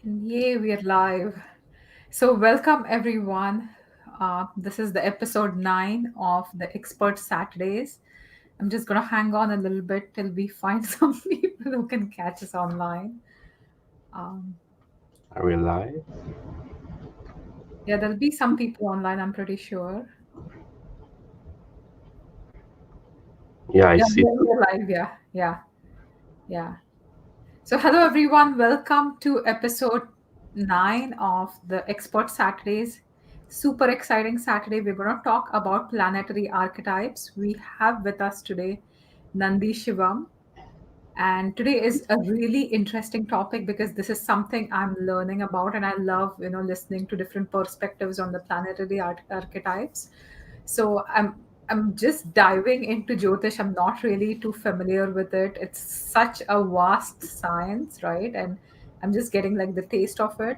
Yay, we are live. So, welcome everyone. This is the episode 9 of the Expert Saturdays. I'm just going to hang on a little bit till we find some people who can catch us online. Um, Are we live? yeah, there'll be some people online, I'm pretty sure. Yeah, I Yeah, see. we're live. Yeah. So, hello everyone. Welcome to episode 9 of the Expert Saturdays. Super exciting Saturday. We're going to talk about planetary archetypes. We have with us today Nandi Shivam. And today is a really interesting topic because this is something I'm learning about, and I love, listening to different perspectives on the planetary archetypes. So I'm just diving into Jyotish. I'm not really too familiar with it. It's such a vast science, right? And I'm just getting like the taste of it.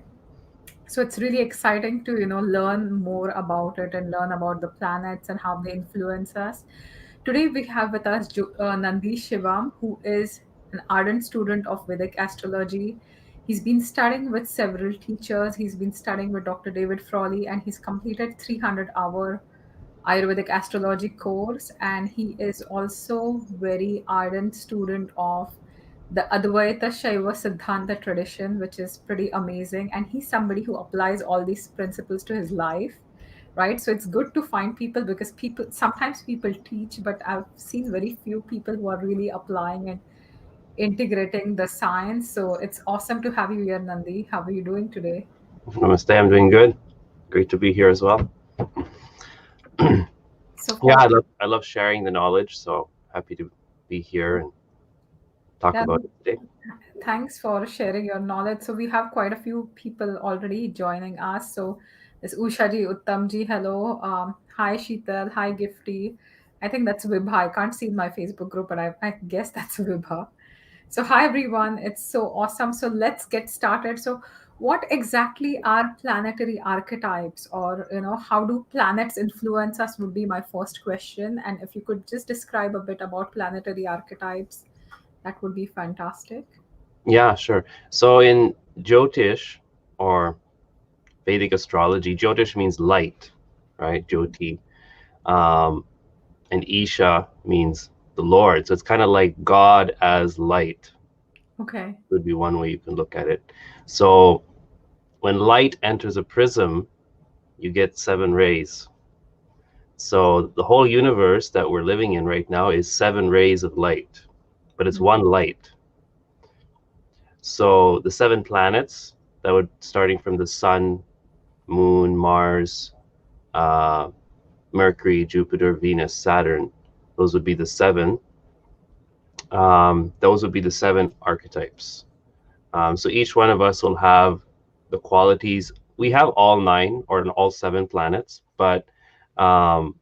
So it's really exciting to learn more about it and learn about the planets and how they influence us. Today we have with us Nandi Shivam, who is an ardent student of Vedic astrology. He's been studying with several teachers. He's been studying with Dr. David Frawley, and he's completed 300-hour Ayurvedic Astrology course, and he is also very ardent student of the Advaita Shaiva Siddhanta tradition, which is pretty amazing. And he's somebody who applies all these principles to his life, right? So it's good to find people because people sometimes people teach, but I've seen very few people who are really applying and integrating the science. So it's awesome to have you here, Nandi. How are you doing today? Namaste, I'm doing good. Great to be here as well. So Yeah, for I love sharing the knowledge, so happy to be here and talk yeah, about it today. thanks for sharing your knowledge. So we have quite a few people already joining us. So there's Ushaji, Uttamji, hello. Hi Sheetal, hi Gifty. I think that's Vibha. I can't see in my Facebook group, but I guess that's Vibha. So hi everyone, it's so awesome. So let's get started. So what exactly are planetary archetypes, or how do planets influence us would be my first question. And if you could just describe a bit about planetary archetypes, that would be fantastic. Yeah, sure. So in Jyotish or Vedic astrology, Jyotish means light, right? Jyoti. Um, and Isha means the Lord. So it's kind of like God as light, Okay. would be one way you can look at it. So when light enters a prism, you get 7 rays. So the whole universe that we're living in right now is 7 rays of light, but it's one light. So the 7 planets that would starting from the sun, moon, Mars, uh, Mercury, Jupiter, Venus, Saturn, those would be the seven. Those would be the 7 archetypes. So each one of us will have the qualities. We have all 9 or all 7 planets, but um,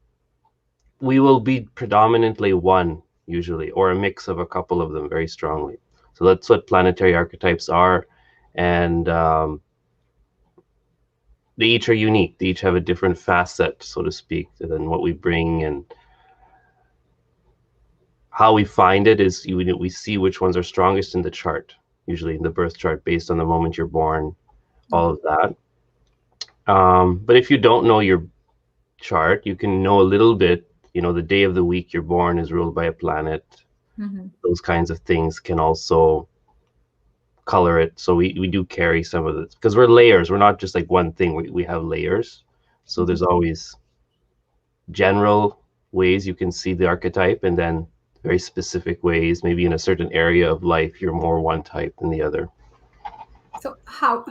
we will be predominantly one usually, or a mix of a couple of them very strongly. So that's what planetary archetypes are, and they each are unique. They each have a different facet, so to speak, than what we bring. And how we find it is we see which ones are strongest in the chart, usually in the birth chart, based on the moment you're born, all of that. But if you don't know your chart, you can know a little bit. The day of the week you're born is ruled by a planet. Mm-hmm. Those kinds of things can also color it. So we do carry some of it because we're layers. We're not just like one thing. We have layers. So there's always general ways you can see the archetype, and then very specific ways. Maybe in a certain area of life, you're more one type than the other. So how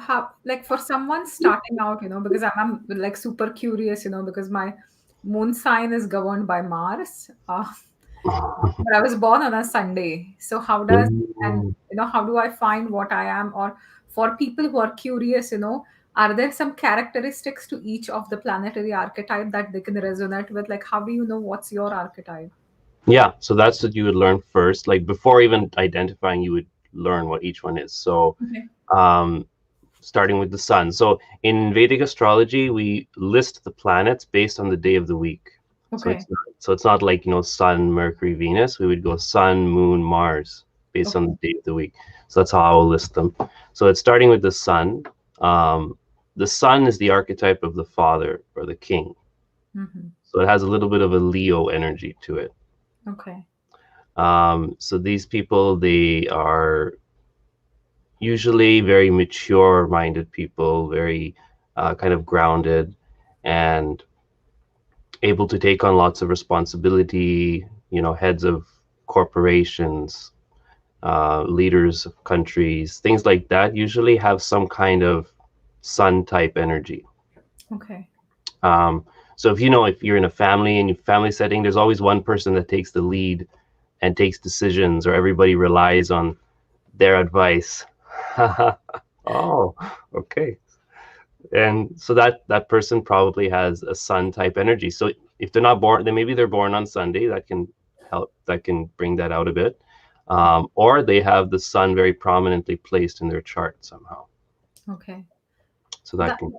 like for someone starting out, because I'm like super curious, because my moon sign is governed by Mars. But I was born on a Sunday. So how does and Mm. how do I find what I am? Or for people who are curious, are there some characteristics to each of the planetary archetype that they can resonate with? Like how do you know what's your archetype? Yeah, so that's what you would learn first. Like before even identifying, you would learn what each one is. So Okay. um, starting with the sun. So in Vedic astrology, we list the planets based on the day of the week. So Okay. it's not like Sun, Mercury, Venus. We would go Sun, Moon, Mars. based on Okay. the day of the week. So that's how I will list them. So it's starting with the sun. Um, the sun is the archetype of the father or the king. Hmm. So it has a little bit of a Leo energy to it. Okay. So these people, they are usually very mature minded people, very kind of grounded and able to take on lots of responsibility, heads of corporations, leaders of countries, things like that, usually have some kind of sun type energy. Okay. Um, so if you're in a family and your family setting, there's always one person that takes the lead and takes decisions, or everybody relies on their advice. Oh, okay. And so that person probably has a sun type energy. So if they're not born, then maybe they're born on Sunday. That can help. That can bring that out a bit. Or they have the sun very prominently placed in their chart somehow. Okay. So that That can.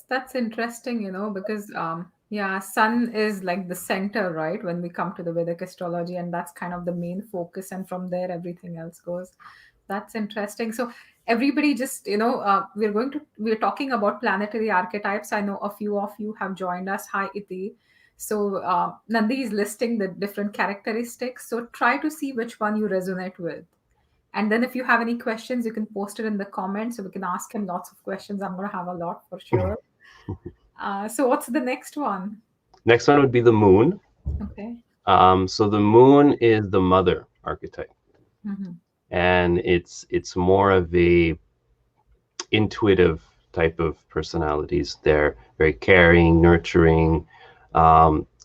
that's interesting, because yeah, sun is like the center, right? When we come to the Vedic astrology, and that's kind of the main focus, and from there everything else goes. That's interesting. So everybody just, we're talking about planetary archetypes. I know a few of you have joined us. Hi, Iti. So Nandi is listing the different characteristics. So try to see which one you resonate with. And then if you have any questions, you can post it in the comments so we can ask him lots of questions. I'm going to have a lot for sure. So what's the next one? Next one would be the moon. Okay. So the moon is the mother archetype, Hmm. and it's more of a intuitive type of personalities. They're very caring, nurturing,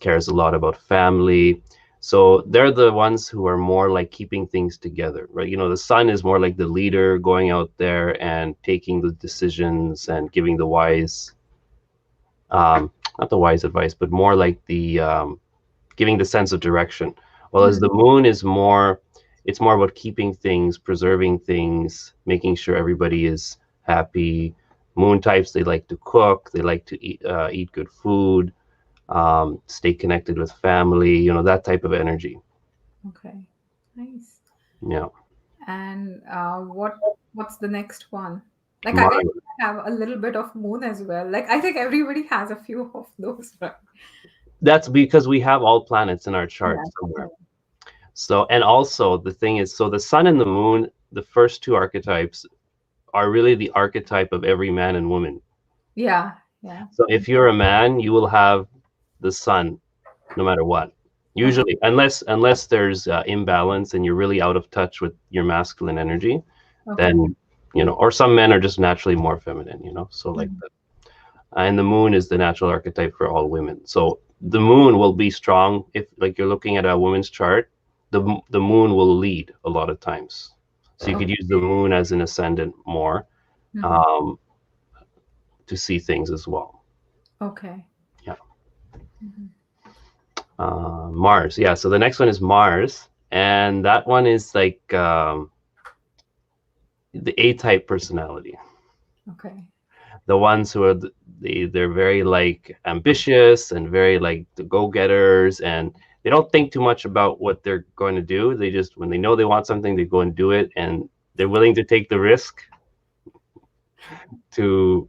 cares a lot about family. So they're the ones who are more like keeping things together, right? The sun is more like the leader going out there and taking the decisions and giving the wise, not the wise advice, but more like the giving the sense of direction. Whereas the moon is more, it's more about keeping things, preserving things, making sure everybody is happy. Moon types, they like to cook, they like to eat good food, stay connected with family, that type of energy. Okay. Nice. Yeah. And what's the next one? Like I Mars. have a little bit of moon as well. Like I think everybody has a few of those, right? That's because we have all planets in our chart Yeah. somewhere. So, and also the thing is, so the sun and the moon, the first two archetypes are really the archetype of every man and woman. Yeah. Yeah. So if you're a man, you will have the sun no matter what. Okay. Usually, unless there's imbalance and you're really out of touch with your masculine energy, Okay. then or some men are just naturally more feminine, so like Mhm. that. And the moon is the natural archetype for all women. So the moon will be strong if, like, you're looking at a woman's chart. The moon will lead a lot of times. So you could Okay. use the moon as an ascendant more, Hmm. um, to see things as well. Okay. Yeah. Mhm. Mars. Yeah. So the next one is Mars, and that one is like the A-type personality. Okay. The ones who are they're very like ambitious and very like the go-getters, and they don't think too much about what they're going to do. They just, when they know they want something, they go and do it, and they're willing to take the risk to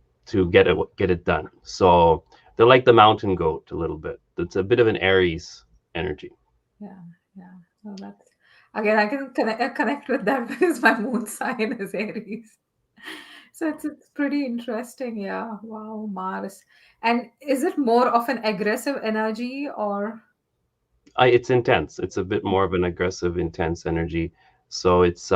get it done. So they're like the mountain goat a little bit. It's a bit of an Aries energy. Yeah. Yeah. So that's again, I can connect with that because my moon sign is Aries. So it's pretty interesting. Yeah. Wow. Mars. And is it more of an aggressive energy or? It's intense. It's a bit more of an aggressive, intense energy. So it's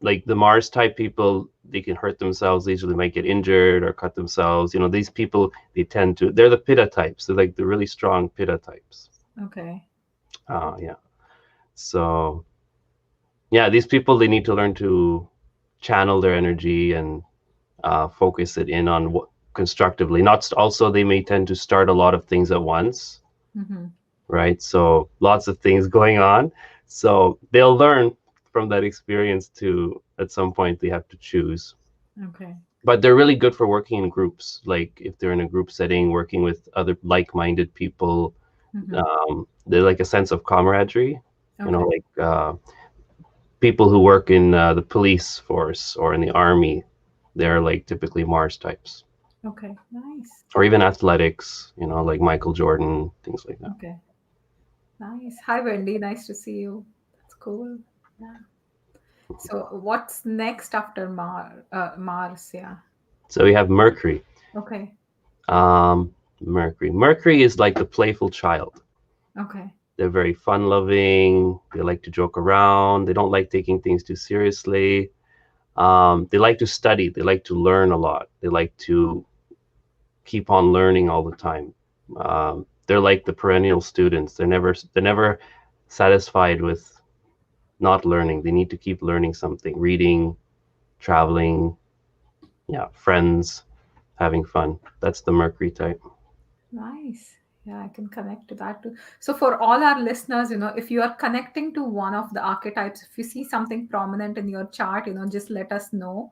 like the Mars type people, they can hurt themselves. They usually might get injured or cut themselves. These people, they're the Pitta types. They're like the really strong Pitta types. Okay. Yeah. So yeah, these people, they need to learn to channel their energy and focus it in on what constructively. Not also, they may tend to start a lot of things at once, Hmm. right? So lots of things going on. So they'll learn from that experience to, at some point, they have to choose. Okay. But they're really good for working in groups. Like if they're in a group setting, working with other like-minded people, Hmm. they're like a sense of camaraderie. Okay. Like people who work in the police force or in the army, they're like typically Mars types. Okay, nice. Or even athletics, like Michael Jordan, things like that. Okay, nice. Hi, Wendy. Nice to see you. That's cool. Yeah. So, what's next after Mars? Yeah. So we have Mercury. Okay. Mercury is like the playful child. Okay. They're very fun loving. They like to joke around. They don't like taking things too seriously. They like to study. They like to learn a lot. They like to keep on learning all the time. They're like the perennial students. They're never satisfied with not learning. They need to keep learning something, reading, traveling, yeah, friends, having fun. That's the Mercury type. Nice. Yeah, I can connect to that too. So, for all our listeners, if you are connecting to one of the archetypes, if you see something prominent in your chart, just let us know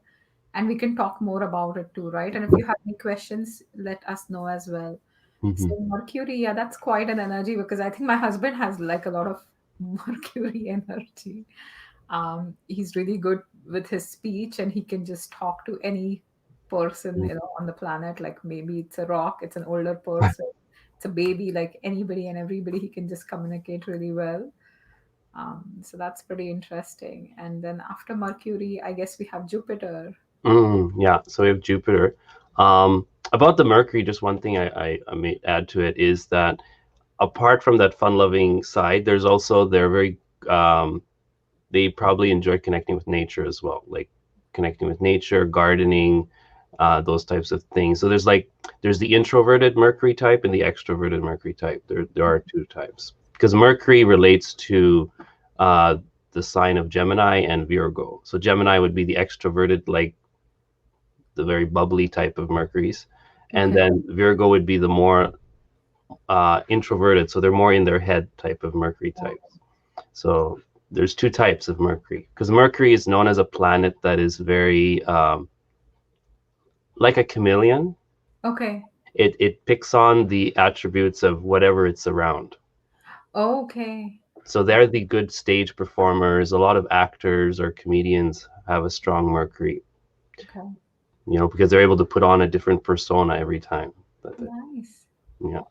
and we can talk more about it too, right? And if you have any questions, let us know as well. Hmm. So, Mercury, yeah, that's quite an energy because I think my husband has like a lot of Mercury energy. He's really good with his speech and he can just talk to any person on the planet, like maybe it's a rock, it's an older person, it's a baby, like anybody and everybody, he can just communicate really well. So that's pretty interesting. And then after Mercury, I guess we have Jupiter. Yeah, so we have Jupiter. About the Mercury, just one thing I may add to it is that apart from that fun-loving side, there's also they're very they probably enjoy connecting with nature as well, like connecting with nature, gardening, those types of things. So there's the introverted Mercury type and the extroverted Mercury type. There are two types because Mercury relates to uh, the sign of Gemini and Virgo. So Gemini would be the extroverted, like the very bubbly type of Mercuries, and Okay. then Virgo would be the more introverted. So they're more in their head type of Mercury types. So there's two types of Mercury because Mercury is known as a planet that is very like a chameleon. Okay. It picks on the attributes of whatever it's around. Okay. So they're the good stage performers. A lot of actors or comedians have a strong Mercury, Okay. because they're able to put on a different persona every time. Nice. Yeah.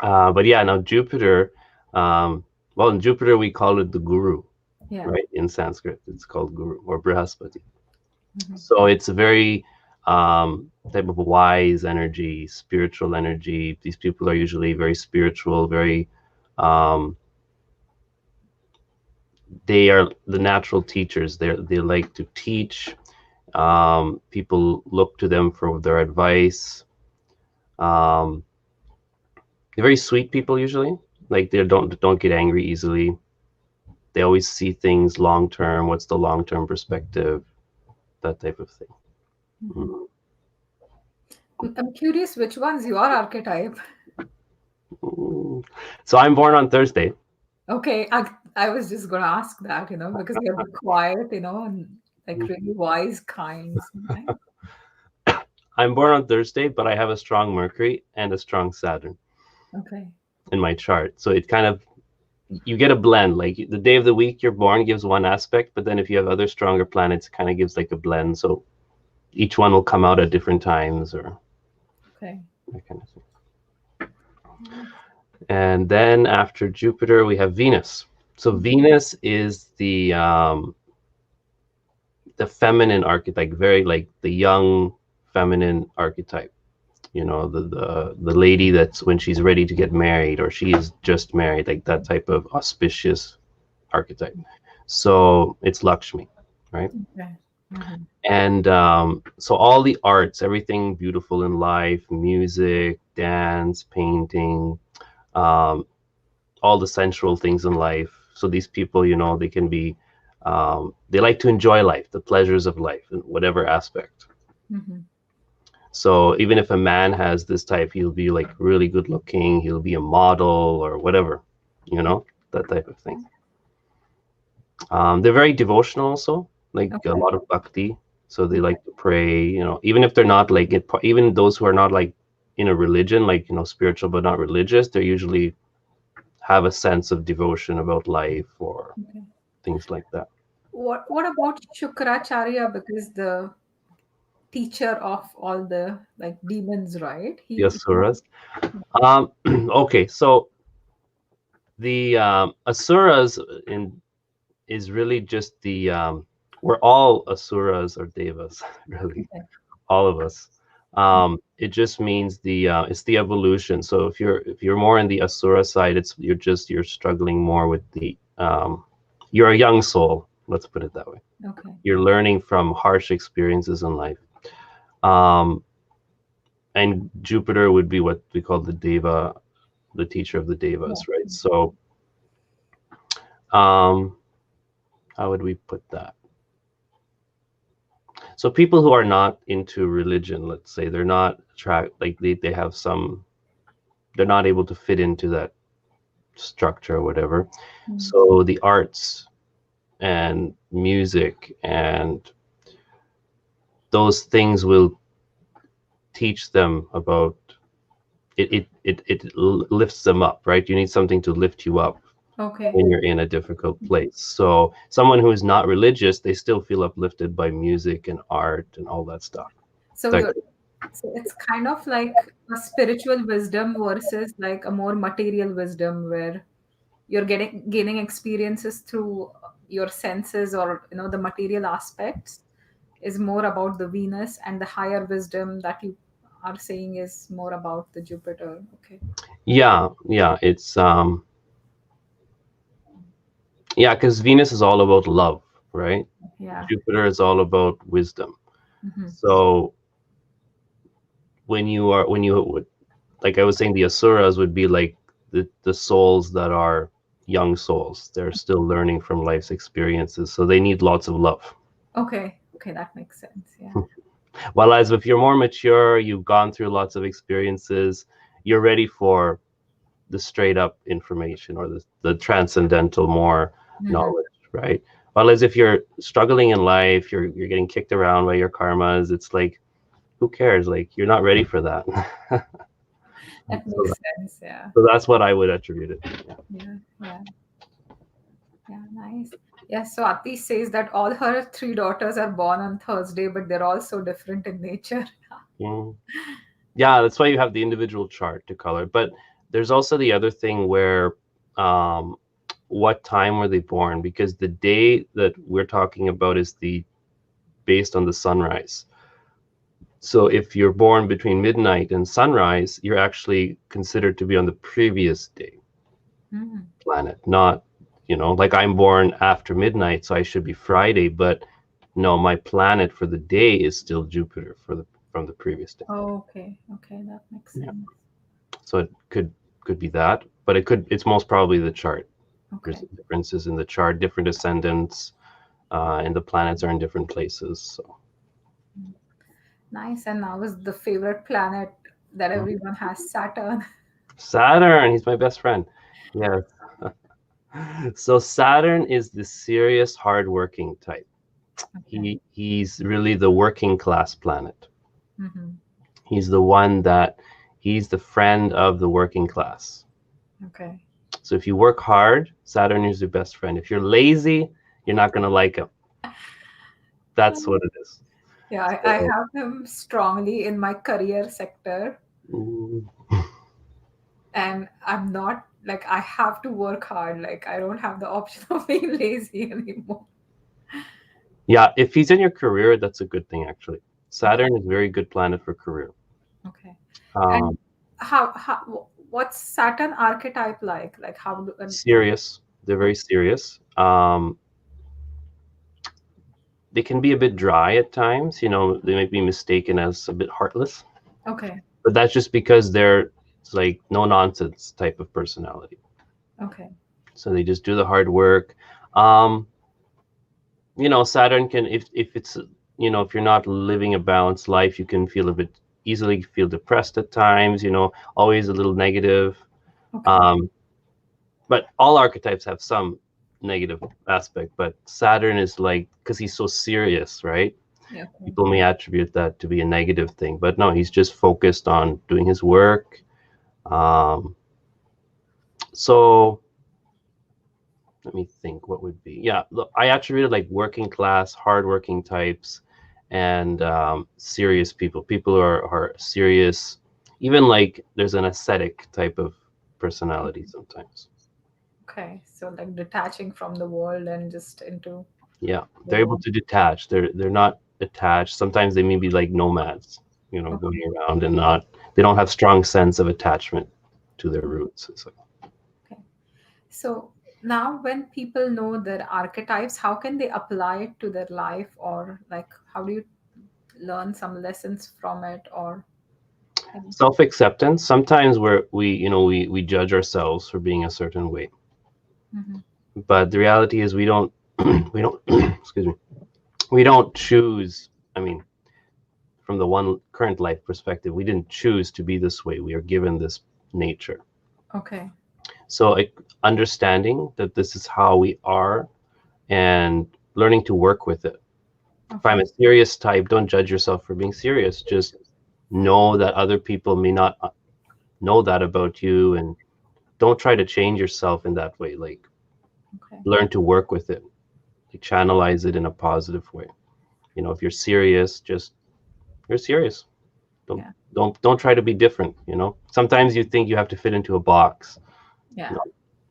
But yeah, now Jupiter, well, in Jupiter we call it the guru, Yeah. right? In Sanskrit, it's called guru or Brihaspati. Mhm. So it's a very type of wise energy, spiritual energy. These people are usually very spiritual, very, um, they are the natural teachers. They like to teach. People look to them for their advice. Um, they're very sweet people usually. Like they don't get angry easily. They always see things long term. What's the long term perspective? That type of thing. Mhm. Mm. I'm curious which one's your archetype. Mm. So I'm born on Thursday. Okay, I was just gonna ask that, because you're a bit quiet, and like really wise, kind. Sometimes. I'm born on Thursday, but I have a strong Mercury and a strong Saturn Okay. in my chart. So it kind of you get a blend. Like the day of the week you're born gives one aspect, but then if you have other stronger planets, it kind of gives like a blend. So each one will come out at different times or Okay. that kind of thing. And then after Jupiter, we have Venus. So Venus is the feminine archetype, very like the young feminine archetype. The lady that's when she's ready to get married or she is just married, like that type of auspicious archetype. So it's Lakshmi, right? Okay. Mhm. And so all the arts, everything beautiful in life, music, dance, painting, um, all the sensual things in life. So these people, they can be, they like to enjoy life, the pleasures of life in whatever aspect. Mhm. So even if a man has this type, he'll be like really good looking, he'll be a model or whatever, that type of thing. They're very devotional also, like a Okay. lot of bhakti. So they like to pray, even if they're not like it, even those who are not like in a religion, like, spiritual but not religious, they usually have a sense of devotion about life or Okay. things like that. What about Shukracharya? Because the teacher of all the like demons, right? The He Asuras. Okay, so the Asuras in is really just the we're all Asuras or Devas, really, okay. all of us. It just means the it's the evolution. So if you're more in the Asura side, you're struggling more with the you're a young soul. Let's put it that way. Okay. You're learning from harsh experiences in life. Um, and Jupiter would be what we call the Deva, the teacher of the Yeah. Devas, right? So um, how would we put that? So people who are not into religion, let's say, they're not like they have some, they're not able to fit into that structure or whatever. Mm. So the arts and music and those things will teach them about it lifts them up, right? You need something to lift you up Okay. when you're in a difficult place. So someone who is not religious, they still feel uplifted by music and art and all that stuff. So Like, you're so it's kind of like a spiritual wisdom versus like a more material wisdom where you're getting gaining experiences through your senses or the material aspects is more about the Venus, and the higher wisdom that you are saying is more about the Jupiter. Okay. yeah, yeah, because Venus is all about love, right? Yeah. Jupiter is all about wisdom. Hmm. So when you would, like I was saying, the Asuras would be like the souls that are young souls. They're still learning from life's experiences, so they need lots of love. Okay. Okay, that makes sense. Yeah. While as if you're more mature, you've gone through lots of experiences, you're ready for the straight up information or the transcendental more Hmm. knowledge, right? While as if you're struggling in life, you're getting kicked around by your karmas, it's like, who cares? Like, you're not ready for that. That so, makes sense. Yeah. so that's what I would attribute it to. Yeah. Yeah. Yeah. Yeah. Nice. Yeah. So Ati says that all her three daughters are born on Thursday, but they're all so different in nature. Mm. Yeah, that's why you have the individual chart to color. But there's also the other thing where um, what time were they born? Because the day that we're talking about is the based on the sunrise. So if you're born between midnight and sunrise, you're actually considered to be on the previous day Mm. planet, not, like I'm born after midnight, so I should be Friday, but no, my planet for the day is still Jupiter from the previous day. Oh, okay. Okay, that makes Yeah. sense. So it could be that, but it's most probably the chart. There's Okay. differences in the chart, different ascendants, and the planets are in different places. So Nice. And now is the favorite planet that mm. everyone has, Saturn. Saturn, he's my best friend. Yes. So Saturn is the serious, hardworking type. Okay. He's really the working class planet. Hmm. He's the one that he's the friend of the working class. Okay. So if you work hard, Saturn is your best friend. If you're lazy, you're not going to like him. That's what it is. Yeah, I So, have him strongly in my career sector, mm, and I'm not like I have to work hard. Like I don't have the option of being lazy anymore. yeah, if he's in your career, that's a good thing actually. Okay. Saturn is a very good planet for career. Okay. And Um, what's Saturn archetype like? Like how do serious. They're very serious. They can be a bit dry at times. They might be mistaken as a bit heartless, okay. but that's just because they're it's like no nonsense type of personality. Okay. So they just do the hard work. Um, Saturn can, if it's, if you're not living a balanced life, you can feel a bit easily feel depressed at times. Always a little negative. Okay. Um, but all archetypes have some negative aspect. But Saturn is like, because he's so serious, right? Yeah. Okay. People may attribute that to be a negative thing, but no, he's just focused on doing his work. Um, so let me think what would be. Yeah, look, I attributed like working class, hardworking types, and serious people. People who are serious. Even like there's an ascetic type of personality sometimes. Okay, so like detaching from the world and just into Yeah, they're their able own. to detach. They're not attached. Sometimes they may be like nomads, Okay. going around and not. They don't have strong sense of attachment to their roots. It's like, Okay. So now when people know their archetypes, how can they apply it to their life, or like how do you learn some lessons from it, or any? self-acceptance. Sometimes we judge ourselves for being a certain way, Hmm. but the reality is we don't we don't excuse me, we don't choose. I mean, from the one current life perspective, we didn't choose to be this way. We are given this nature. Okay. So understanding that this is how we are and learning to work with it. If I'm Okay. a serious type, don't judge yourself for being serious. Just know that other people may not know that about you, and don't try to change yourself in that way. Like, Okay. learn to work with it, like channelize it in a positive way. If you're serious, just you're serious. Don't Yeah. don't try to be different. Sometimes you think you have to fit into a box. Yeah. No,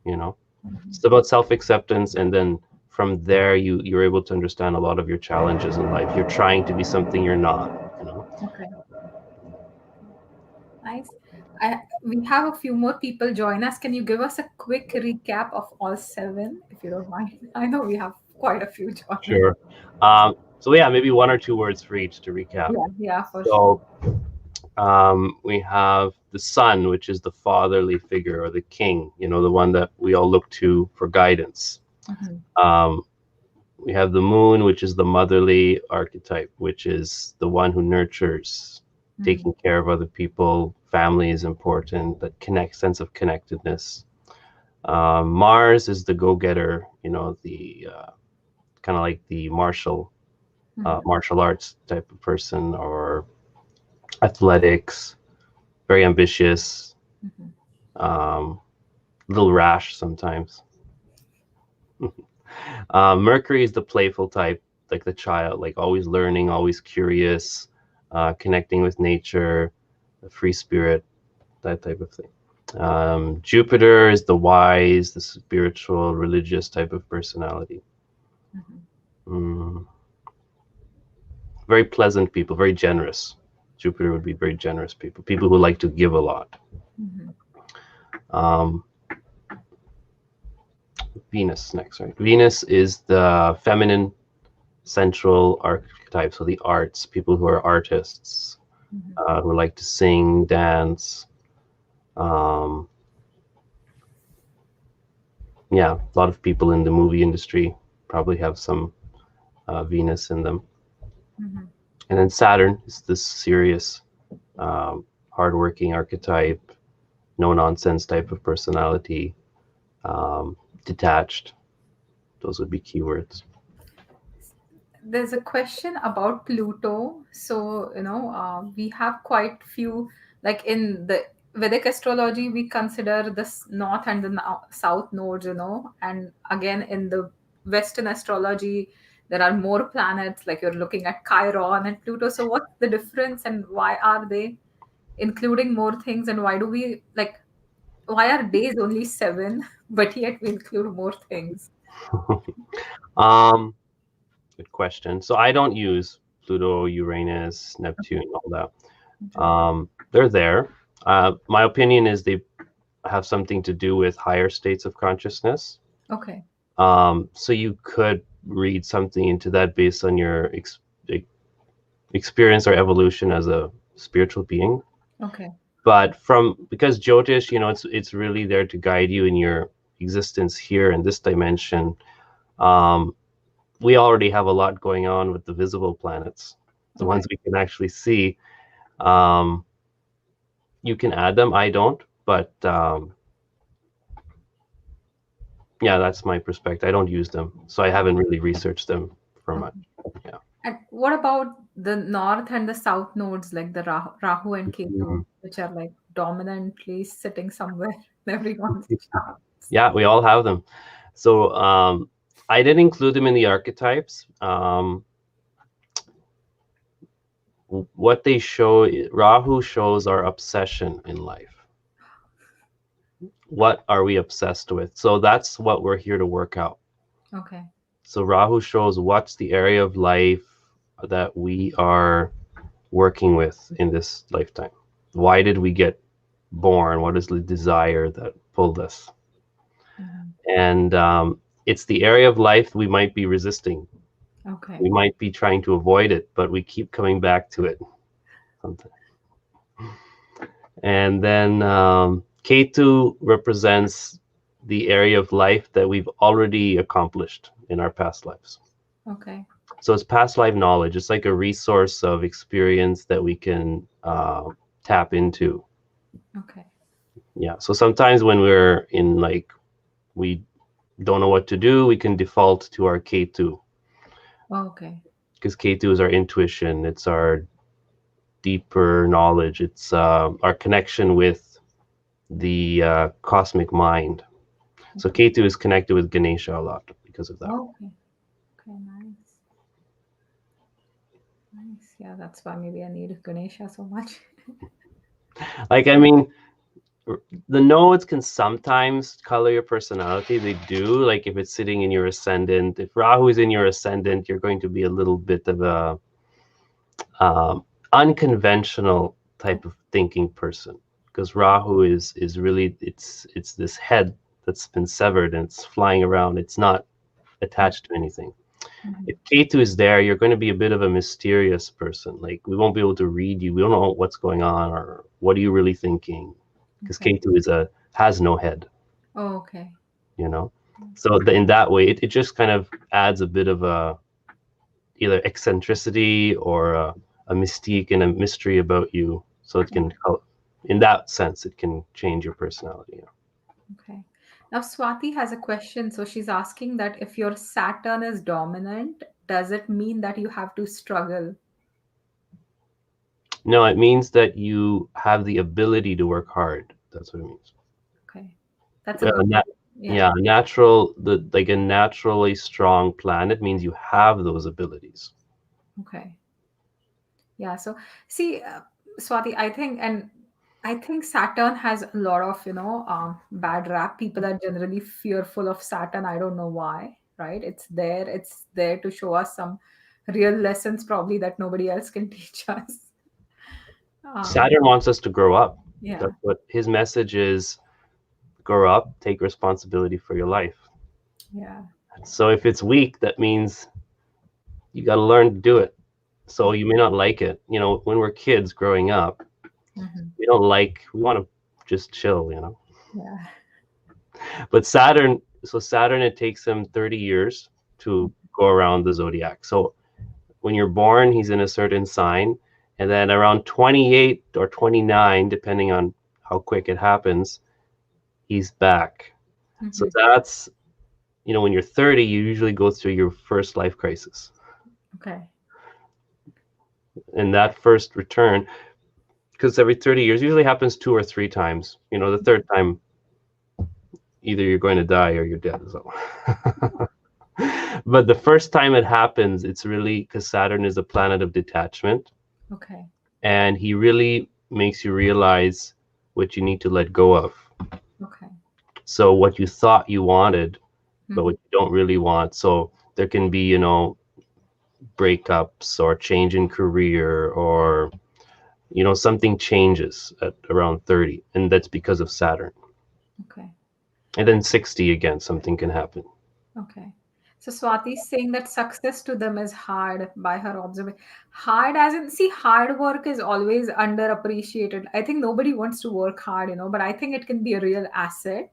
you know. Hmm. It's about self-acceptance, and then from there you're able to understand a lot of your challenges in life. You're trying to be something you're not. Okay. Nice. We have a few more people join us. Can you give us a quick recap of all seven, if you don't mind? I know we have quite a few joining. Sure. So yeah, maybe one or two words for each to recap. Yeah, yeah, for sure. So we have the sun, which is the fatherly figure or the king, the one that we all look to for guidance. Hmm. Um, we have the moon, which is the motherly archetype, which is the one who nurtures, Hmm. taking care of other people. Family is important, that sense of connectedness. Mars is the go-getter, the kind of like the Hmm. martial arts type of person, or athletics, very ambitious, Hmm. um, a little rash sometimes. Mercury is the playful type, like the child, like always learning, always curious, connecting with nature, the free spirit, that type of thing. Jupiter is the wise, the spiritual, religious type of personality. Hmm. Mm, very pleasant people, very generous. Jupiter would be very generous people who like to give a lot. Hmm. Um, Venus next, right? Venus is the feminine central archetype, so the arts, people who are artists, Hmm. who like to sing, dance. Um, yeah, a lot of people in the movie industry probably have some Venus in them. Hmm. And then Saturn is this serious, hardworking archetype, no nonsense type of personality, um, detached. Those would be keywords. There's a question about Pluto. So, we have quite few, like in the Vedic astrology, we consider the north and the south nodes, and again in the Western astrology, there are more planets, like you're looking at Chiron and Pluto. So, what's the difference and why are they including more things? And why do we like, why are days only seven, but yet we include more things? um, Good question. So I don't use Pluto, Uranus, Neptune, all that. Okay. They're there. My opinion is they have something to do with higher states of consciousness. Okay. So you could read something into that based on your experience or evolution as a spiritual being. Okay. But because Jyotish, it's really there to guide you in your existence here in this dimension. Um, we already have a lot going on with the visible planets, the Okay. ones we can actually see. Um, you can add them. I don't, but yeah, that's my perspective. I don't use them, so I haven't really researched them for much. Okay. Yeah. And what about the north and the south nodes, like the Rahu and Ketu, Mhm. which are like dominantly sitting somewhere in everyone's chart? Yeah, we all have them. So I didn't include them in the archetypes. What they show, Rahu shows our obsession in life. What are we obsessed with? So that's what we're here to work out. Okay. So Rahu shows what's the area of life that we are working with in this lifetime. Why did we get born? What is the desire that pulled us? Mhm. And it's the area of life we might be resisting. Okay. We might be trying to avoid it, but we keep coming back to it sometimes. And then K2 represents the area of life that we've already accomplished in our past lives. Okay. So it's past life knowledge. It's like a resource of experience that we can tap into. Okay. Yeah. So sometimes when we're in like, we don't know what to do, we can default to our K2 Okay. because K2 is our intuition. It's our deeper knowledge. It's our connection with the cosmic mind. So Okay. K2 is connected with Ganesha a lot because of that. Okay. Okay. Nice. Nice. Yeah, that's why maybe I need Ganesha so much. Like, I mean, the nodes can sometimes color your personality. They do. Like if it's sitting in your ascendant, if Rahu is in your ascendant, you're going to be a little bit of a unconventional type of thinking person because Rahu is really it's this head that's been severed and it's flying around. It's not attached to anything. Mhm. If Ketu is there, you're going to be a bit of a mysterious person. Like we won't be able to read you. We don't know what's going on or what are you really thinking because Okay. Ketu has no head, Oh, okay. you know. So in that way, it just kind of adds a bit of a either eccentricity or a mystique and a mystery about you. So it can, in that sense, it can change your personality. Okay. Now, Swati has a question. So she's asking that if your Saturn is dominant, does it mean that you have to struggle? No, it means that you have the ability to work hard. That's what it means. Okay. That's a good, yeah. Yeah, like a naturally strong planet means you have those abilities. Okay. Yeah. So see, Swati, I think Saturn has a lot of, bad rap. People are generally fearful of Saturn. I don't know why, right? It's there to show us some real lessons probably that nobody else can teach us. Um, Saturn wants us to grow up. yeah. That's what his message is: grow up, take responsibility for your life. Yeah. So if it's weak, that means you got to learn to do it. So you may not like it. You know, when we're kids growing up, Mhm. we want to just chill, Yeah. But Saturn, it takes him 30 years to go around the zodiac. So when you're born, he's in a certain sign. And then around 28 or 29, depending on how quick it happens, he's back. So Mhm. that's, when you're 30, you usually go through your first life crisis. Okay. And that first return, because every 30 years usually happens 2 or 3 times. The third time, either you're going to die or you're dead. So, but the first time it happens, it's really because Saturn is a planet of detachment, Okay. and he really makes you realize what you need to let go of. Okay. So what you thought you wanted, but what Mhm. you don't really want. So there can be, breakups or change in career or something changes at around 30, and that's because of Saturn. Okay. And then 60 again, something can happen. Okay. So Swati is saying that success to them is hard by her observation. Hard as in, see, hard work is always underappreciated. I think nobody wants to work hard, but I think it can be a real asset,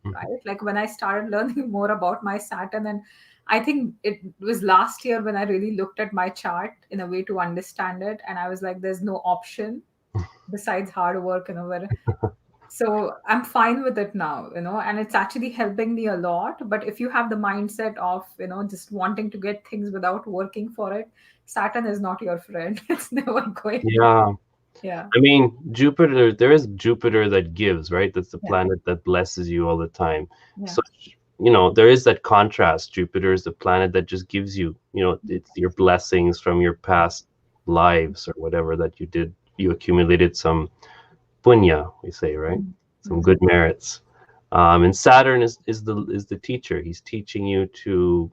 Mhm. right? Like when I started learning more about my Saturn, and I think it was last year when I really looked at my chart in a way to understand it. And I was like, there's no option besides hard work, where so I'm fine with it now, and it's actually helping me a lot. But if you have the mindset of, just wanting to get things without working for it, Saturn is not your friend. It's never going to. Yeah. Yeah. I mean, Jupiter, there is Jupiter that gives, right? That's the Yeah. planet that blesses you all the time. Yeah. So there is that contrast. Jupiter is the planet that just gives you, it's your blessings from your past lives or whatever that you did. You accumulated some punya, we say, right? Some Mm-hmm. good merits. And Saturn is the teacher. He's teaching you to,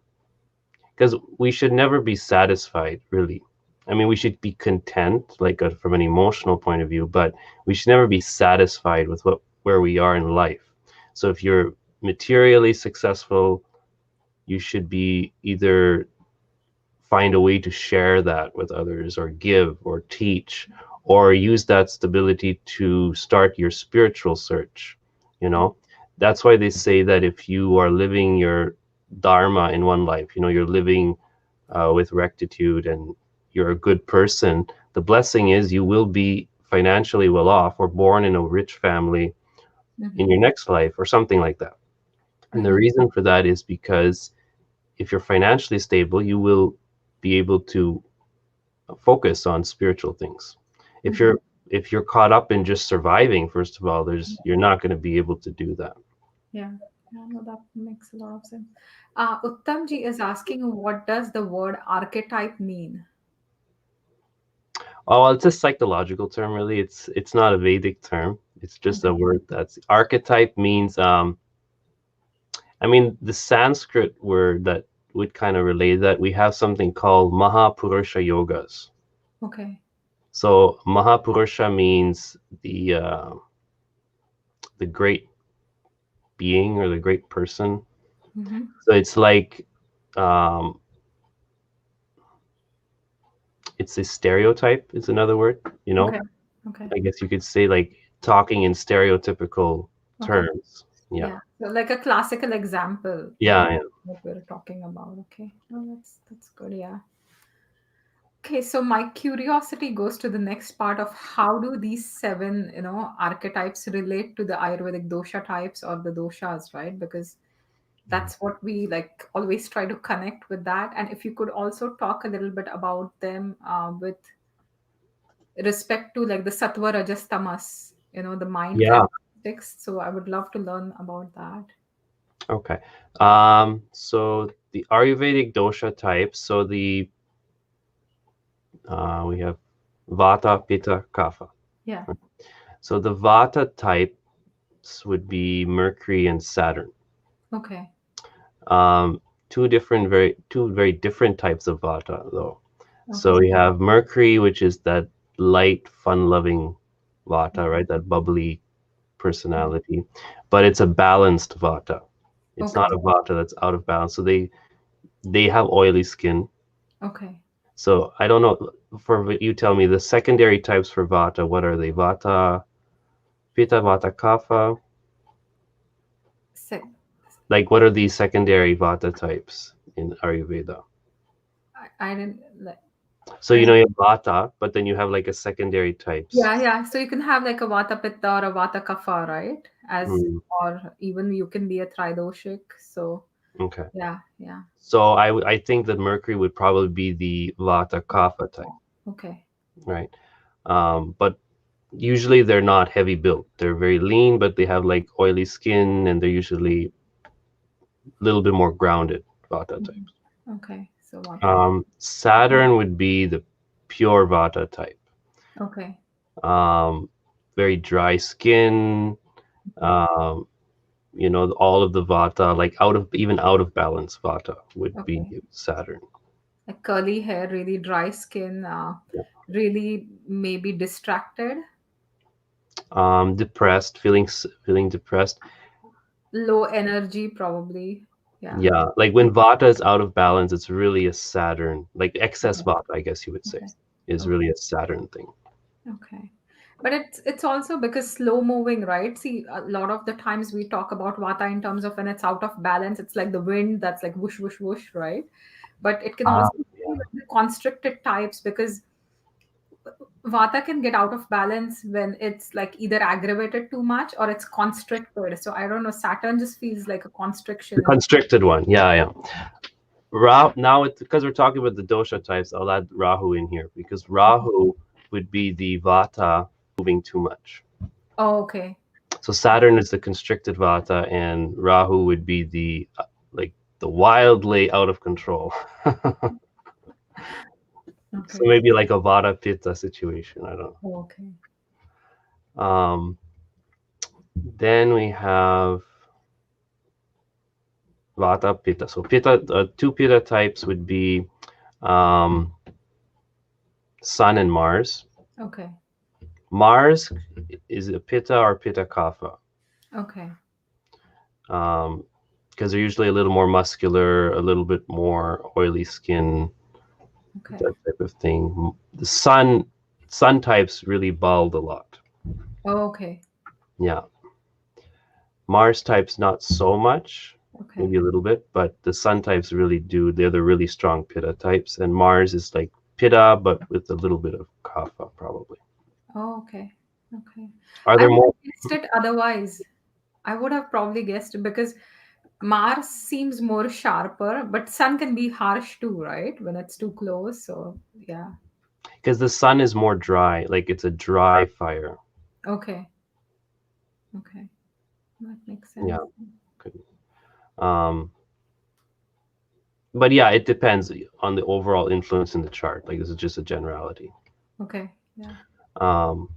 because we should never be satisfied, really. I mean, we should be content, like from an emotional point of view, but we should never be satisfied with where we are in life. So if you're materially successful, you should be either find a way to share that with others or give or teach or use that stability to start your spiritual search. you know that's why they say that if you are living your dharma in one life, you're living with rectitude and you're a good person, the blessing is you will be financially well off or born in a rich family in Mm-hmm. your next life or something like that. And the Mm-hmm. reason for that is because if you're financially stable, you will be able to focus on spiritual things. If Mm-hmm. you're caught up in just surviving, first of all, you're not going to be able to do that. Yeah. Yeah, no, that makes a lot of sense. Uttamji is asking, what does the word archetype mean? Oh, well, it's a psychological term, really. It's not a Vedic term. It's just a Okay. word that's archetype means. I mean, the Sanskrit word that would kind of relate that, we have something called Mahapurusha yogas. Okay. So Mahapurusha means the great being or the great person. Mm-hmm. So it's like um, it's a stereotype is another word. Okay. Okay. I guess you could say like talking in stereotypical Okay. terms. Yeah, Yeah. So like a classical example, yeah, yeah. what we're talking about. Okay. Oh, that's good. Yeah. Okay, so my curiosity goes to the next part of how do these seven, archetypes relate to the Ayurvedic dosha types or the doshas, right? Because that's what we like always try to connect with that. And if you could also talk a little bit about them with respect to like the sattva, rajas, tamas, the mind Yeah. characteristics. So I would love to learn about that. Okay. So the Ayurvedic dosha types. So we have Vata, Pitta, Kapha. Yeah. So the Vata types would be Mercury and Saturn. Okay. Um, two very different types of Vata though. So Okay. we have Mercury, which is that light, fun-loving Vata, right? That bubbly personality, but it's a balanced Vata. It's not Okay. a Vata that's out of balance. So they have oily skin. Okay. So I don't know. For you, tell me the secondary types for Vata. What are they? Vata, Pitta, Vata, Kapha. So Like, what are these secondary Vata types in Ayurveda? I didn't like. So you have Vata, but then you have like a secondary types. Yeah, yeah. So you can have like a Vata Pitta or a Vata Kapha, right? Mm, Or even you can be a Tridoshik. So okay. yeah, yeah. So I think that Mercury would probably be the Vata Kapha type, Okay. right? But usually they're not heavy built. They're very lean, but they have like oily skin, and they're usually a little bit more grounded Vata Mhm. types. Okay. So Vata Pitta. Saturn would be the pure Vata type. Okay. Um, Very dry skin. Um, all of the Vata, like out of balance Vata would be Okay. Saturn. Like curly hair, really dry skin, Yeah. really maybe distracted, Depressed, feeling depressed. low energy, probably. Yeah. Yeah, like when Vata is out of balance, it's really a Saturn, like excess Okay. Vata, I guess you would say, Okay. is Okay. really a Saturn thing. Okay. But it's also because slow moving, right? See, a lot of the times we talk about Vata in terms of when it's out of balance, it's like the wind that's like whoosh, whoosh, whoosh, right? But it can Ah, also be yeah. the constricted types because Vata can get out of balance when it's like either aggravated too much or it's constricted. So I don't know, Saturn just feels like a The constriction in. constricted one. Yeah, yeah. Now, because we're talking about the dosha types, I'll add Rahu in here because Rahu would be the Vata moving too much. Oh, okay. So Saturn is the constricted vata, and Rahu would be the like the wildly out of control. So Okay. maybe like a vata pitta situation. I don't Okay. know. Then we have vata pitta. So pitta, two pitta types would be um, Sun and Mars. Okay. Mars is a pitta or pitta kapha. Okay. Because they're usually a little more muscular, a little bit more oily skin, Okay. that type of thing. The sun types really bald a lot. Okay. Yeah. Mars types not so much, Okay. maybe a little bit, but the sun types really do. They're the really strong pitta types, and Mars is like pitta, but with a little bit of kapha probably. Oh, okay. Okay. Are I there would more? have guessed it otherwise. I would have probably guessed it because Mars seems more sharper, but Sun can be harsh too, right? When it's too close. So, yeah. Because the sun is more dry, like it's a dry fire. Okay. Okay. That makes Yeah. sense. Good. Um, but yeah, it depends on the overall influence in the chart. Like this is just a generality. Okay. Yeah. Um,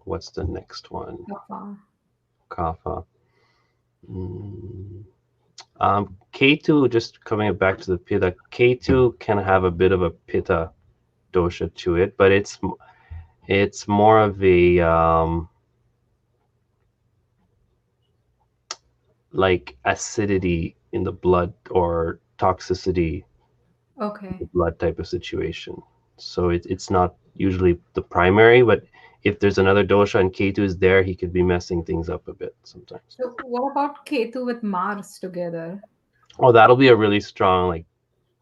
what's the next one? Kapha. Kapha. Mm. K2, just coming back to the pitta, K2 can have a bit of a pitta dosha to it, but it's more of a like acidity in the blood or toxicity in Okay. the blood type of situation. So it's not usually the primary, but if there's another dosha and K2 is there, he could be messing things up a bit sometimes. So, what about Ketu with Mars together? Oh, that'll be a really strong like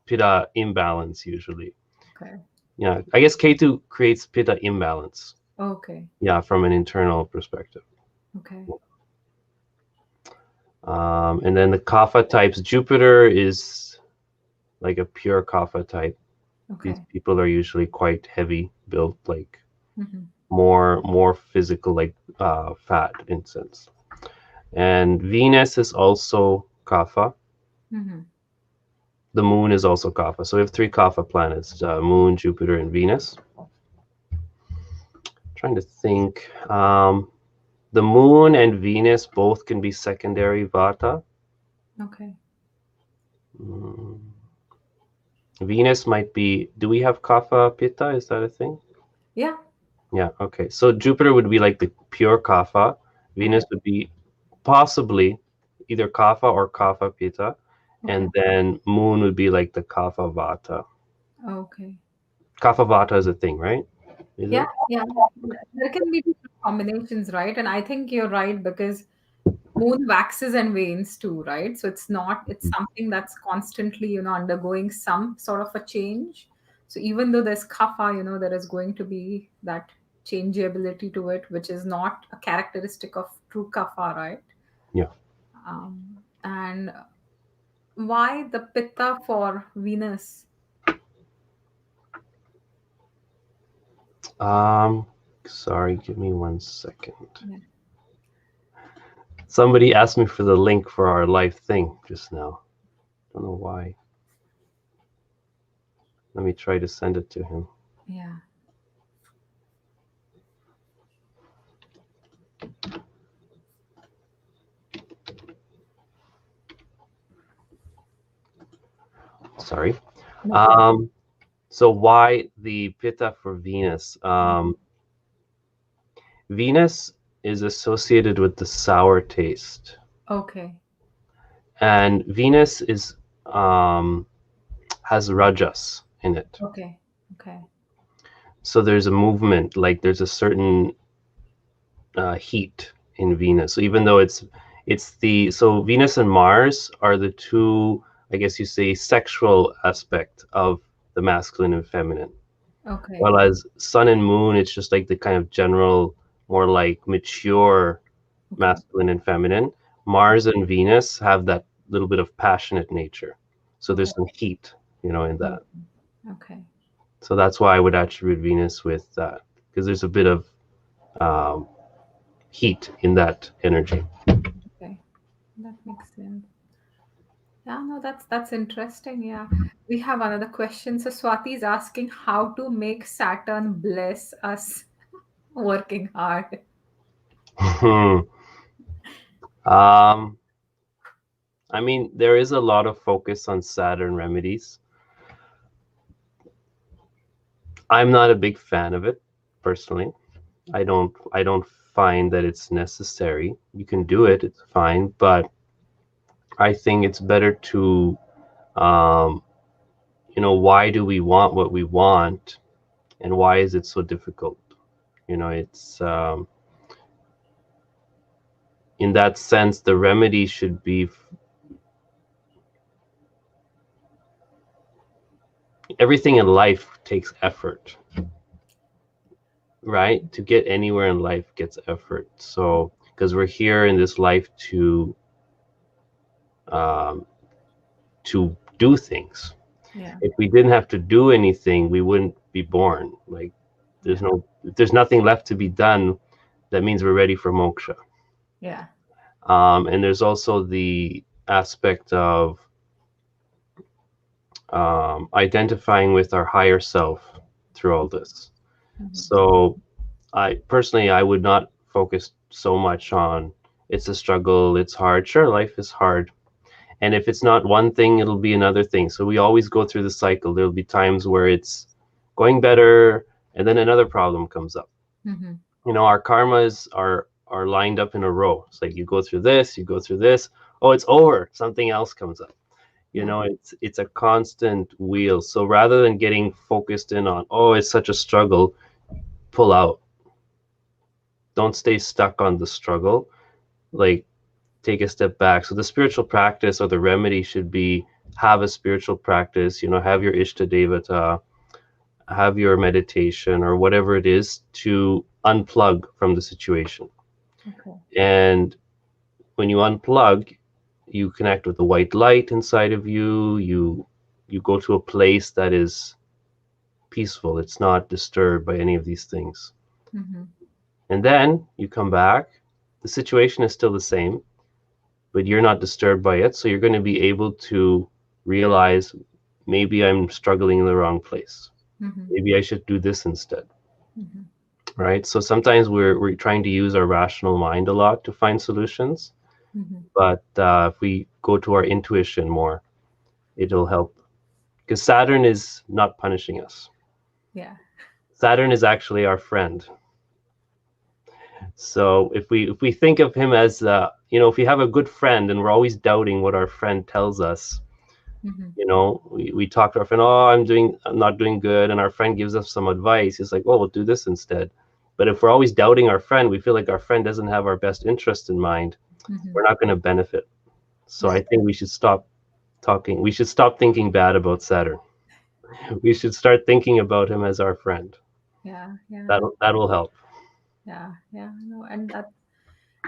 pitta imbalance usually. Okay. Yeah, I guess K2 creates pitta imbalance. Okay. Yeah, from an internal perspective. Okay. And then the kapha types, Jupiter is like a pure kapha type. These Okay. people are usually quite heavy built, like Mm-hmm. more physical, like fat in sense. And Venus is also kapha. Mm-hmm. The moon is also kapha. So we have three kapha planets: Moon, Jupiter, and Venus. Trying to think. The moon and Venus both can be secondary vata. Okay. Mm, Venus might be. Do we have kapha pitta? Is that a thing? Yeah. Yeah. Okay. So Jupiter would be like the pure kapha. Okay. Venus would be possibly either kapha or kapha pitta, Okay. and then Moon would be like the kapha vata. Okay. Kapha vata is a thing, right? Is Yeah. it? Yeah. There can be different combinations, right? And I think you're right because moon waxes and wanes too, right? So it's something that's constantly, undergoing some sort of a change. So even though there's kapha, there is going to be that changeability to it, which is not a characteristic of true kapha, right? Yeah. And why the pitta for Venus? Um. Sorry. Give me 1 second. Yeah. Somebody asked me for the link for our live thing just now. Don't know why. Let me try to send it to him. Yeah. Sorry. No problem. Um. So why the pitta for Venus? Venus is associated with the sour taste, Okay. and Venus is um, has rajas in it. Okay. Okay. So there's a movement, like there's a certain heat in Venus. So even though it's the so Venus and Mars are the two, I guess you say, sexual aspect of the masculine and feminine. Okay. While as Sun and Moon, it's just like the kind of general, more like mature Okay. masculine and feminine. Mars and Venus have that little bit of passionate nature. So Okay. there's some heat, in that. Okay. So that's why I would attribute Venus with that, because there's a bit of um, heat in that energy. Okay, that makes sense. Yeah, no, that's interesting. Yeah. We have another question. So Swati is asking how to make Saturn bless us working hard. um, I mean, there is a lot of focus on Saturn remedies. I'm not a big fan of it personally. I don't find that it's necessary. You can do it, it's fine, but I think it's better to um, why do we want what we want, and why is it so difficult? It's in that sense the remedy should be everything in life takes effort, right? To get anywhere in life gets effort. So because we're here in this life um, to do things. Yeah, If we didn't have to do anything, we wouldn't be born. Like yeah, there's nothing left to be done. That means we're ready for moksha. yeah. And there's also the aspect of identifying with our higher self through all this. Mhm. So I would not focus so much on it's a struggle, it's hard. Sure, life is hard. And if it's not one thing, it'll be another thing. So we always go through the cycle. There'll be times where it's going better, and then another problem comes up. Mhm. Our karmas are lined up in a row. It's like you go through this, you go through this. Oh, it's over. Something else comes up. Yeah, It's a constant wheel. So rather than getting focused in on, oh, it's such a struggle, pull out. Don't stay stuck on the struggle. Like take a step back. So the spiritual practice or the remedy should be have a spiritual practice, have your Ishta Devata, have your meditation or whatever it is to unplug from the situation. okay. And when you unplug, you connect with the white light inside of you. You go to a place that is peaceful. It's not disturbed by any of these things. Mhm. And then you come back. The situation is still the same, but you're not disturbed by it. So you're going to be able to realize maybe I'm struggling in the wrong place. Mhm. Maybe I should do this instead. Mhm. Right. So sometimes we're trying to use our rational mind a lot to find solutions. Mhm. But if we go to our intuition more, it'll help. Because Saturn is not punishing us. Yeah. Saturn is actually our friend. So if we think of him as if we have a good friend and we're always doubting what our friend tells us, Mhm. we talk to our friend, oh, I'm not doing good, and our friend gives us some advice. He's like, oh, we'll do this instead. But if we're always doubting our friend, we feel like our friend doesn't have our best interest in mind. Mhm. We're not going to benefit. So Yeah. I think we should stop talking. We should stop thinking bad about Saturn. We should start thinking about him as our friend. Yeah. Yeah. That will help. Yeah. Yeah. No, and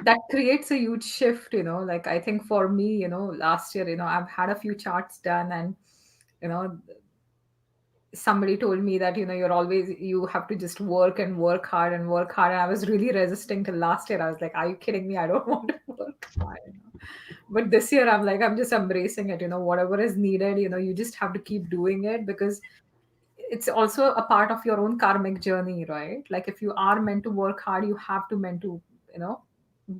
that creates a huge shift, like I think for me, last year, I've had a few charts done, and you know somebody told me that you have to just work and work hard and work hard, and I was really resisting till last year. I was like, are you kidding me? I don't want to work hard. But this year I'm just embracing it. Whatever is needed, you just have to keep doing it, because it's also a part of your own karmic journey, right? Like if you are meant to work hard, you have to meant to you know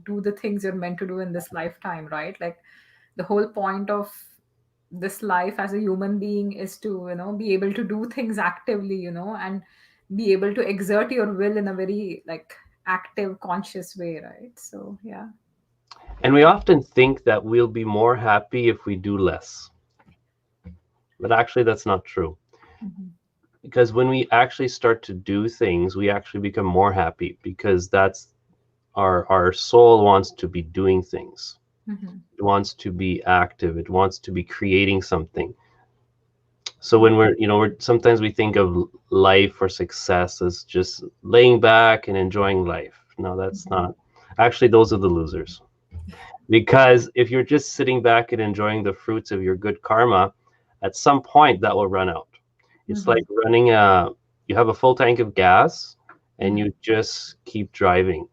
do the things you're meant to do in this lifetime, right? Like the whole point of this life as a human being is to be able to do things actively, and be able to exert your will in a very like active conscious way, right? So yeah. And we often think that we'll be more happy if we do less. But actually, that's not true. Hmm. Because when we actually start to do things, we actually become more happy because that's our soul wants to be doing things. Hmm. It wants to be active. It wants to be creating something. So when we're sometimes we think of life or success as just laying back and enjoying life. No, that's Hmm. not. Actually, those are the losers. Because if you're just sitting back and enjoying the fruits of your good karma, at some point that will run out. It's Hmm. like you have a full tank of gas and Hmm. you just keep driving.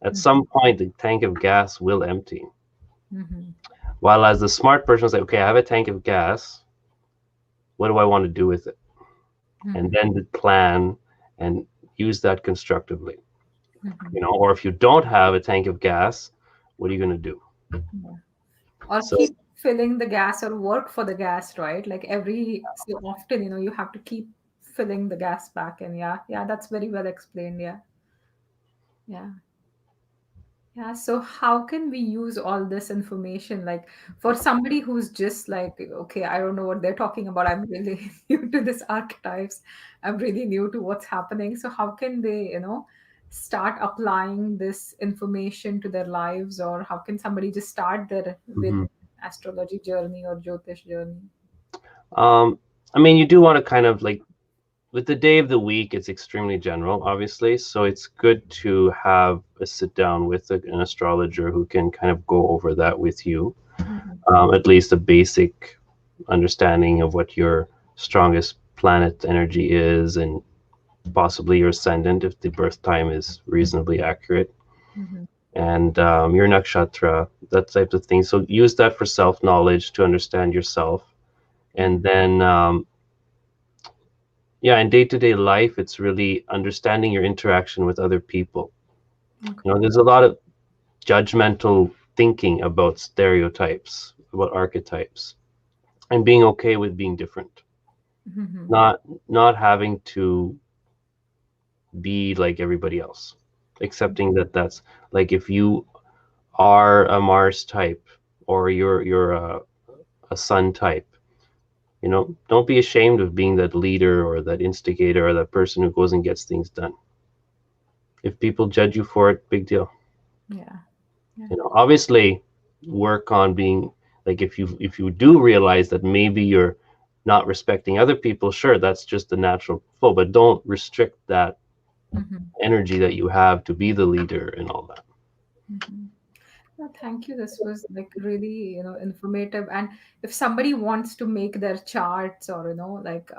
At Mhm. some point, the tank of gas will empty. Mhm. While as the smart person is like, okay, I have a tank of gas. What do I want to do with it? And Mhm. then the plan and use that constructively. Mhm. Or if you don't have a tank of gas, what are you going to do? Yeah. Or So keep filling the gas or work for the gas, right? Like every so often, you have to keep filling the gas back. And yeah, yeah, that's very well explained. Yeah. Yeah. Yeah, so how can we use all this information? Like for somebody who's just like, okay, I don't know what they're talking about. I'm really new to this archetypes. I'm really new to what's happening. So how can they, start applying this information to their lives, or how can somebody just start their with mhm. astrology journey or Jyotish journey? um, I mean, you do want to kind of like with the day of the week, it's extremely general, obviously. So it's good to have a sit down with an astrologer who can kind of go over that with you, Mhm. at least a basic understanding of what your strongest planet energy is and possibly your ascendant if the birth time is reasonably accurate, Mhm. and your nakshatra, that type of thing. So use that for self knowledge to understand yourself. And Mhm. then, yeah, in day to day life, it's really understanding your interaction with other people. Okay. There's a lot of judgmental thinking about stereotypes, about archetypes, and being okay with being different. Mhm. Not having to be like everybody else, accepting that that's like if you are a Mars type or you're a Sun type, don't be ashamed of being that leader or that instigator or that person who goes and gets things done. If people judge you for it, big deal. Yeah. Yeah. Obviously work on being like if you do realize that maybe you're not respecting other people, sure, that's just the natural flow, but don't restrict that Mhm. energy that you have to be the leader and all that. Mhm. No, thank you. This was like really, informative. And if somebody wants to make their charts, or, like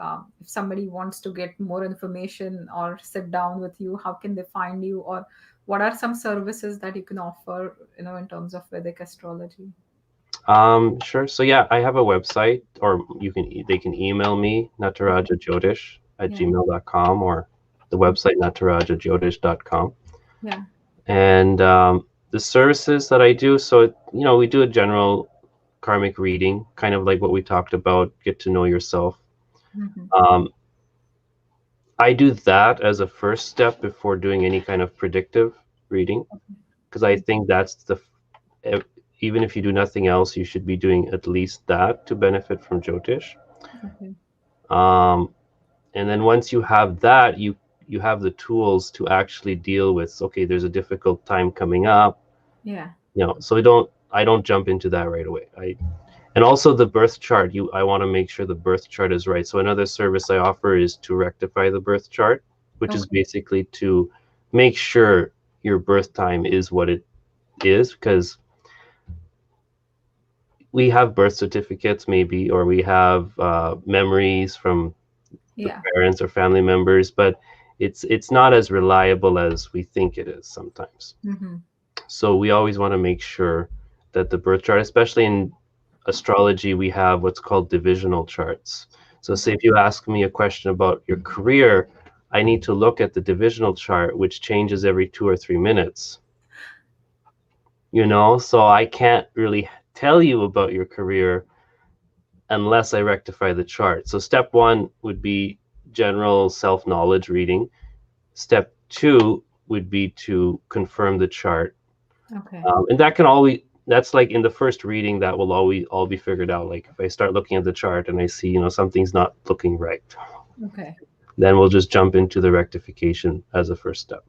if somebody wants to get more information or sit down with you, how can they find you? Or what are some services that you can offer, in terms of Vedic astrology? Sure. So yeah, I have a website, or they can email me Nataraja Jyotish at Yeah. gmail.com, or the website natarajajyotish.com. Yeah. And the services that I do, so we do a general karmic reading, kind of like what we talked about, get to know yourself. Hmm. Um, I do that as a first step before doing any kind of predictive reading, because I think that's e- even if you do nothing else, you should be doing at least that to benefit from Jyotish. Okay. Um, and then once you have that, you have the tools to actually deal with. Okay, there's a difficult time coming up. Yeah. So I don't jump into that right away. And also the birth chart. I want to make sure the birth chart is right. So another service I offer is to rectify the birth chart, which is Okay. basically to make sure your birth time is what it is, because we have birth certificates maybe, or we have memories from the Yeah. parents or family members, but it's not as reliable as we think it is sometimes. Hmm. So we always want to make sure that the birth chart, especially in astrology, we have what's called divisional charts. So say Okay. if you ask me a question about your career, I need to look at the divisional chart, which changes every 2 or 3 minutes. So I can't really tell you about your career unless I rectify the chart. So step one would be general self knowledge reading. Step two would be to confirm the chart. Okay. And that's like in the first reading, that will always all be figured out. Like if I start looking at the chart and I see, something's not looking right, Okay. then we'll just jump into the rectification as a first step.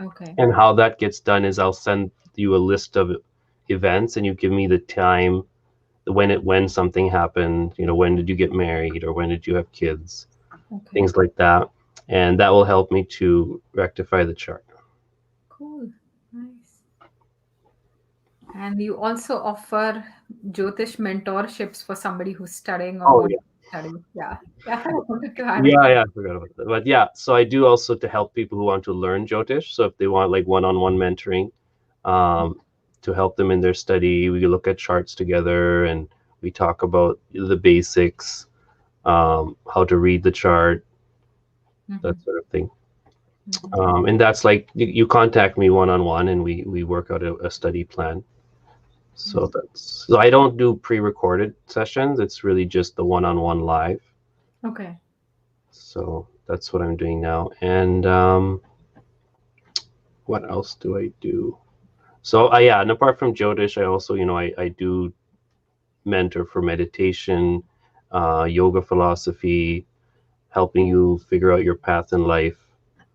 Okay. And how that gets done is I'll send you a list of events and you give me the time when something happened, when did you get married or when did you have kids, Okay. things like that. And that will help me to rectify the chart. Cool. Nice. And you also offer Jyotish mentorships for somebody who's studying or Oh wants yeah. to study. Yeah. Yeah. I wanted to add it. Yeah, I forgot about that. But yeah, so I do also to help people who want to learn Jyotish. So if they want like one-on-one mentoring, um, to help them in their study. We look at charts together and we talk about the basics, how to read the chart, that Mhm. sort of thing. Mhm. And that's like you contact me one on one, and we work out a study plan. So Mhm. I don't do pre-recorded sessions. It's really just the one-on-one live. Okay. So that's what I'm doing now. And what else do I do? So yeah, and apart from Jyotish, I also I do mentor for meditation, yoga philosophy, helping you figure out your path in life.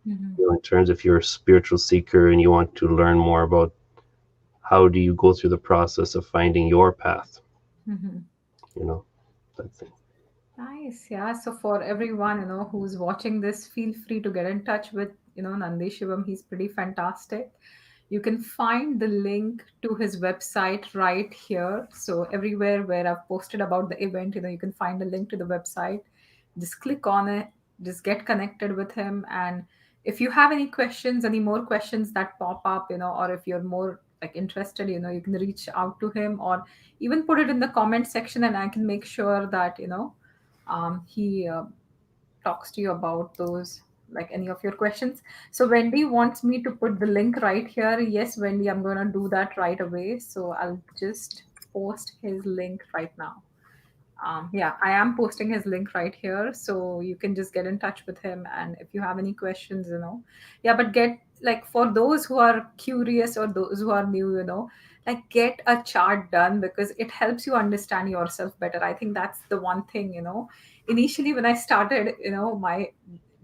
Mhm. In terms if you're a spiritual seeker and you want to learn more about how do you go through the process of finding your path, Mhm. you know, that thing. Nice. Yeah. So for everyone, who's watching this, feel free to get in touch with, Nandi Shivam. He's pretty fantastic. You can find the link to his website right here. So everywhere where I've posted about the event, you can find a link to the website. Just click on it, just get connected with him. And if you have any questions, any more questions that pop up, or if you're more like interested, you can reach out to him or even put it in the comment section and I can make sure that, he talks to you about those, like any of your questions. So Wendy wants me to put the link right here. Yes, Wendy, I'm going to do that right away. So I'll just post his link right now. Yeah, I am posting his link right here, so you can just get in touch with him. And if you have any questions, yeah, but get like for those who are curious or those who are new, like get a chart done because it helps you understand yourself better. I think that's the one thing, initially when I started, my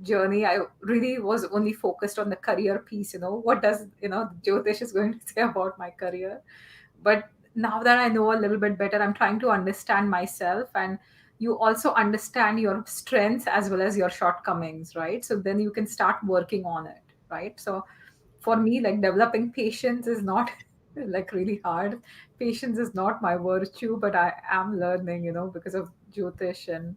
journey, I really was only focused on the career piece. What does Jyotish is going to say about my career, but now that I know a little bit better, I'm trying to understand myself, and you also understand your strengths as well as your shortcomings, right? So then you can start working on it, right? So for me, like developing patience is not like really hard. Patience is not my virtue, but I am learning, because of Jyotish. And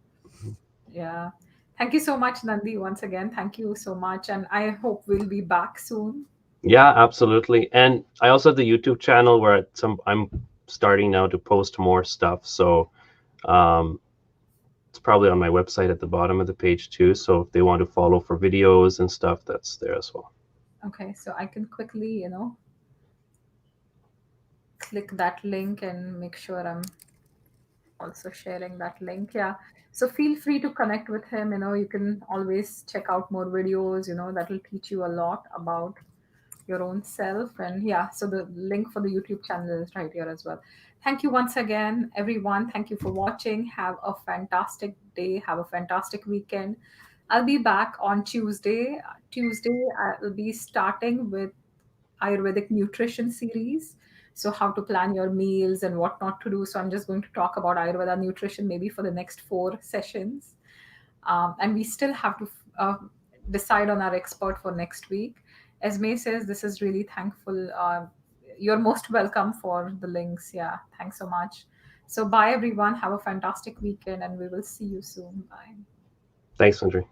yeah, thank you so much, Nandi, once again. Thank you so much, and I hope we'll be back soon. Yeah, absolutely. And I also have the YouTube channel where I'm starting now to post more stuff. So um, it's probably on my website at the bottom of the page too. So if they want to follow for videos and stuff, that's there as well. Okay, so I can quickly, click that link and make sure I'm also sharing that link. Yeah. So feel free to connect with him. You can always check out more videos, that will teach you a lot about your own self. And yeah, so the link for the YouTube channel is right here as well. Thank you once again, everyone. Thank you for watching. Have a fantastic day. Have a fantastic weekend. I'll be back on Tuesday. Tuesday, I'll be starting with Ayurvedic nutrition series. So, how to plan your meals and what not to do. So, I'm just going to talk about Ayurveda nutrition maybe for the next 4 sessions. And we still have to decide on our expert for next week. As May says, this is really thankful. You're most welcome for the links. Yeah, thanks so much. So, bye everyone. Have a fantastic weekend, and we will see you soon. Bye. Thanks, Andre.